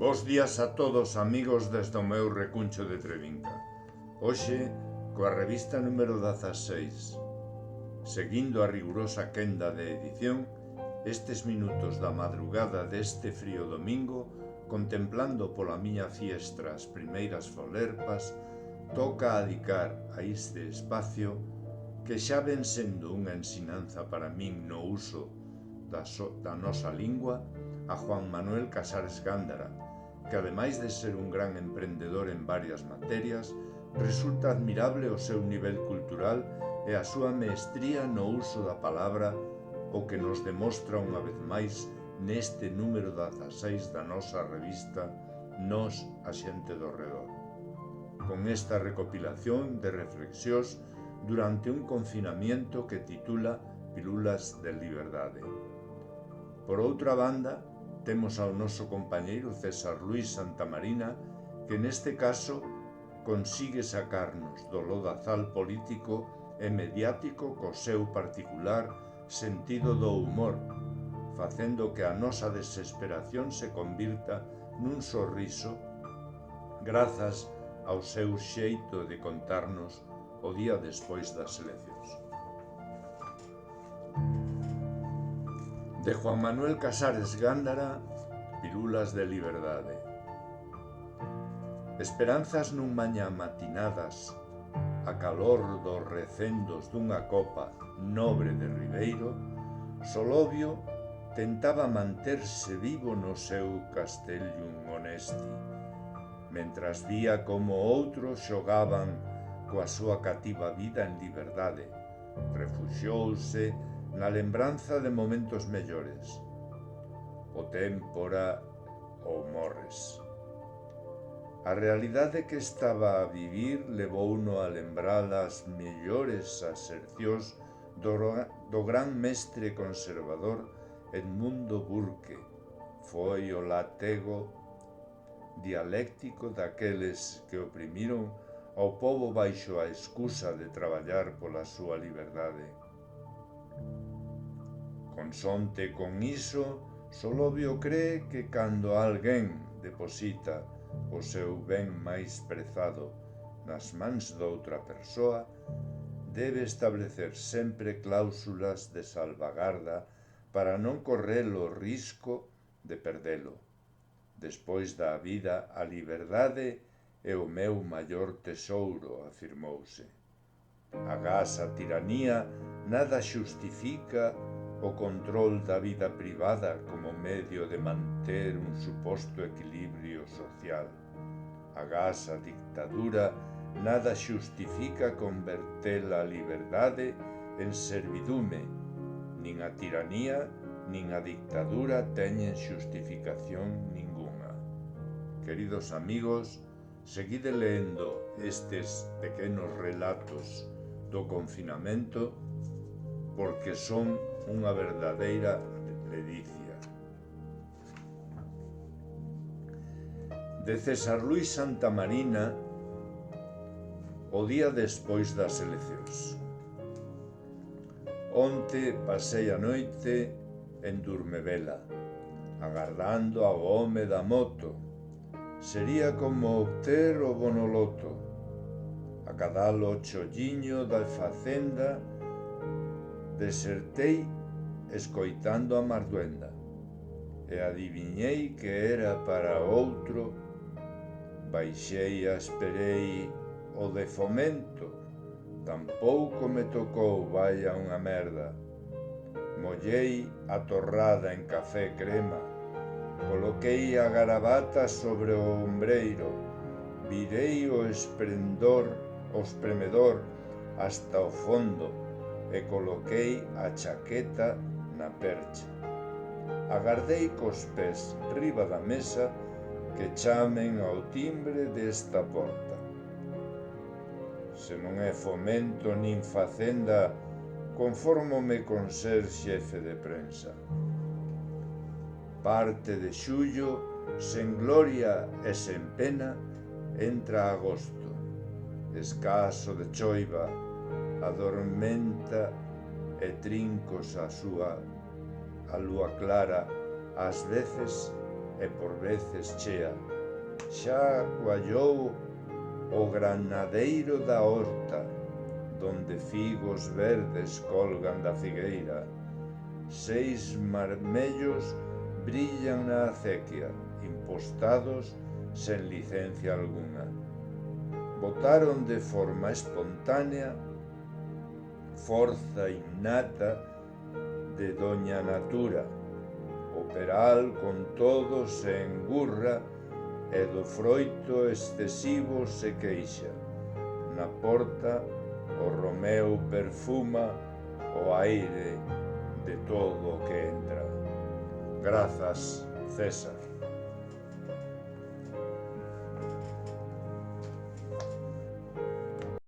Bos días a todos, amigos, desde o meu recuncho de Trevinca. Hoxe, coa revista número 16, seguindo a rigurosa quenda de edición, estes minutos da madrugada deste frío domingo, contemplando pola miña fiestra as primeiras folerpas, toca adicar a este espacio que xa ven sendo unha ensinanza para min no uso da nosa lingua, a Juan Manuel Casares Gándara, que ademais de ser un gran emprendedor en varias materias, resulta admirable o seu nivel cultural e a súa maestría no uso da palabra, o que nos demostra unha vez máis neste número 16 da nosa revista Nós, a xente do redor. Con esta recopilación de reflexións durante un confinamiento que titula Pílulas de Liberdade. Por outra banda, temos ao noso compañeiro César Luis Santamarina, que neste caso consigue sacarnos do lodazal político e mediático co seu particular sentido do humor, facendo que a nosa desesperación se convirta nun sorriso grazas ao seu xeito de contarnos o día despois das eleccións. De Juan Manuel Casares Gándara, Pílulas de Liberdade. Esperanzas nun mañá matinadas, a calor dos recendos dunha copa nobre de Ribeiro, Solovio tentaba manterse vivo no seu Castellum Honesti, mentras vía como outros xogaban coa súa cativa vida en liberdade, refuxiouse na lembranza de momentos mellores. O témpora ou morres. A realidade que estaba a vivir levouno a lembrar as mellores asercións do gran mestre conservador Edmundo Burke. Foi o látego dialéctico daqueles que oprimiron ao pobo baixo a excusa de traballar pola súa liberdade. Consonte con iso, Solovio cree que cando alguén deposita o seu ben máis prezado nas mans doutra persoa, debe establecer sempre cláusulas de salvagarda para non correr o risco de perdelo. Despois da vida, a liberdade é o meu maior tesouro, afirmouse. Agás a tiranía nada xustifica o control da vida privada como medio de manter un suposto equilibrio social. Agás a dictadura nada xustifica converter a liberdade en servidume. Nin a tiranía, nin a dictadura teñen xustificación ningunha. Queridos amigos, seguide leendo estes pequenos relatos do confinamento porque son unha verdadeira ledicia. De César Luis Santamarina, o día despois das eleccións. Onte pasei a noite en Durmevela, agardando ao home da moto. Sería como obter o bonoloto. Acadar o cholliño da facenda, desertei escoitando a Marduenda e adiviñei que era para outro. Baixei a esperei o de Fomento, tampouco me tocou, vaya unha merda. Mollei a torrada en café crema, coloquei a garabata sobre o ombreiro, virei o espremedor hasta o fondo e coloquei a chaqueta na percha. Agardei cos pés riba da mesa que chamen ao timbre desta porta. Se non é Fomento nin Facenda, confórmome con ser xefe de prensa. Parte de xullo, sen gloria e sen pena, entra agosto. Escaso de choiva, adormenta e trincos a lúa clara, ás veces e por veces chea. Xa coallou o granadeiro da horta, donde figos verdes colgan da figueira. 6 marmellos brillan na acequia, impostados sen licencia alguna. Botaron de forma espontánea, forza innata de doña Natura. O peral con todo se engurra e do froito excesivo se queixa. Na porta o Romeo perfuma o aire de todo o que entra. Grazas, César.